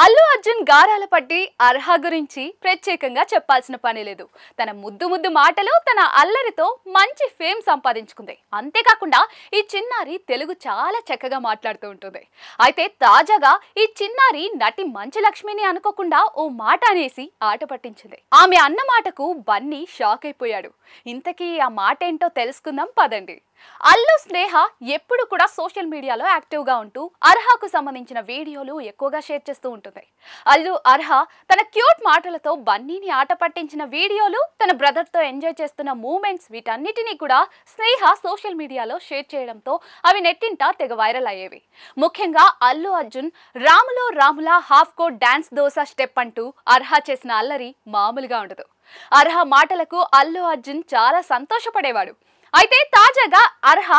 అల్లు అర్జున్ గారాల పట్టి అర్హ గురించి ప్రత్యేకంగా చెప్పాల్సిన పని లేదు. తన ముద్దు ముద్దు మాటలు తన అల్లరితో మంచి ఫేమ్ సంపాదించుకుంది. అంతేకాకుండా ఈ చిన్నారి తెలుగు చాలా చక్కగా మాట్లాడుతూ ఉంటుంది. అయితే తాజాగా ఈ చిన్నారి నటి మంచు లక్ష్మిని అనుకోకుండా ఓ మాట అనేసి ఆట పట్టించింది. ఆమె అన్న మాటకు బన్నీ షాక్ అయిపోయాడు. ఇంతకీ ఆ మాట ఏంటో తెలుసుకుందాం పదండి. అల్లు స్నేహ ఎప్పుడు కూడా సోషల్ మీడియాలో యాక్టివ్ గా ఉంటూ అర్హకు సంబంధించిన వీడియోలు ఎక్కువగా షేర్ చేస్తూ ఉంటుంది. అల్లు అర్హ తన క్యూట్ మాటలతో బన్నీని ఆట పట్టించిన వీడియోలు, తన బ్రదర్ తో ఎంజాయ్ చేస్తున్న మూమెంట్స్, వీటన్నిటినీ కూడా స్నేహ సోషల్ మీడియాలో షేర్ చేయడంతో అవి నెట్టింట తెగ వైరల్ అయ్యేవి. ముఖ్యంగా Allu Arjun Ramulo Ramula half coat dance dosa step అంటూ అర్హ చేసిన అల్లరి మామూలుగా ఉండదు. అర్హ మాటలకు అల్లు అర్జున్ చాలా సంతోషపడేవాడు. అయితే తాజాగా అర్హ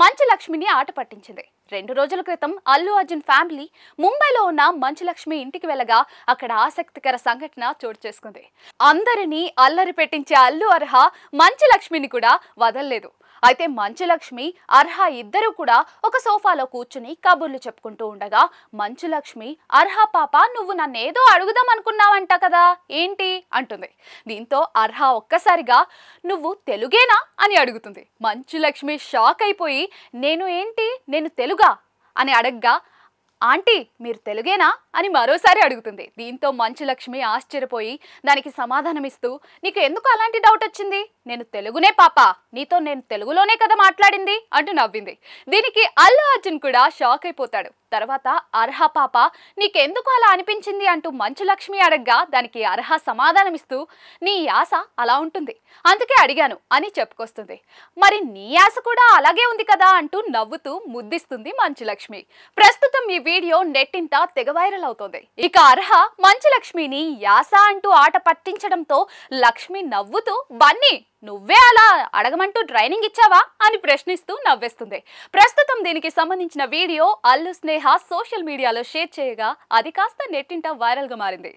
మంచు లక్ష్మిని ఆట పట్టించింది. 2 రోజుల క్రితం అల్లు అర్జున్ ఫ్యామిలీ ముంబైలో ఉన్న మంచు లక్ష్మి ఇంటికి వెళ్ళగా అక్కడ ఆసక్తికర సంఘటన చోటు చేసుకుంది. అందరినీ అల్లరి పెట్టించే అల్లు అర్హ మంచు లక్ష్మిని కూడా వదల్లేదు. అయితే మంచు లక్ష్మి అర్హ ఇద్దరు కూడా ఒక సోఫాలో కూర్చుని కబుర్లు చెప్పుకుంటూ ఉండగా మంచు లక్ష్మి, అర్హ పాప నువ్వు నన్నేదో అడుగుదాం అనుకున్నావంట కదా, ఏంటి అంటుంది. దీంతో అర్హ ఒక్కసారిగా నువ్వు తెలుగేనా అని అడుగుతుంది. మంచు లక్ష్మి షాక్ అయిపోయి నేను తెలుగా అని అడగ్గా, ఆంటీ మీరు తెలుగేనా అని మరోసారి అడుగుతుంది. దీంతో మంచు లక్ష్మి ఆశ్చర్యపోయి దానికి సమాధానమిస్తూ, నీకు ఎందుకు అలాంటి డౌట్ వచ్చింది, నేను తెలుగునే పాప, నీతో నేను తెలుగులోనే కదా మాట్లాడింది అంటూ నవ్వింది. దీనికి అల్లు అర్జున్ కూడా షాక్ అయిపోతాడు. తర్వాత అర్హ పాప నీకెందుకు అలా అనిపించింది అంటూ మంచు లక్ష్మి అడగ్గా దానికి అర్హ సమాధానమిస్తూ, నీ యాస అలా ఉంటుంది అందుకే అడిగాను అని చెప్పుకొస్తుంది. మరి నీ యాస కూడా అలాగే ఉంది కదా అంటూ నవ్వుతూ ముద్దిస్తుంది మంచు లక్ష్మి. ప్రస్తుతం ఈ వీడియో నెట్టింట తెగ వైరల్ అవుతోంది. ఇక అర్హ మంచు లక్ష్మిని యాస అంటూ ఆట పట్టించడంతో లక్ష్మి నవ్వుతూ, బన్నీ నువ్వే అలా అడగమంటూ ట్రైనింగ్ ఇచ్చావా అని ప్రశ్నిస్తూ నవ్వేస్తుంది. ప్రస్తుతం దీనికి సంబంధించిన వీడియో అల్లు స్నేహ సోషల్ మీడియాలో షేర్ చేయగా అది కాస్త నెట్టింట వైరల్ గా మారింది.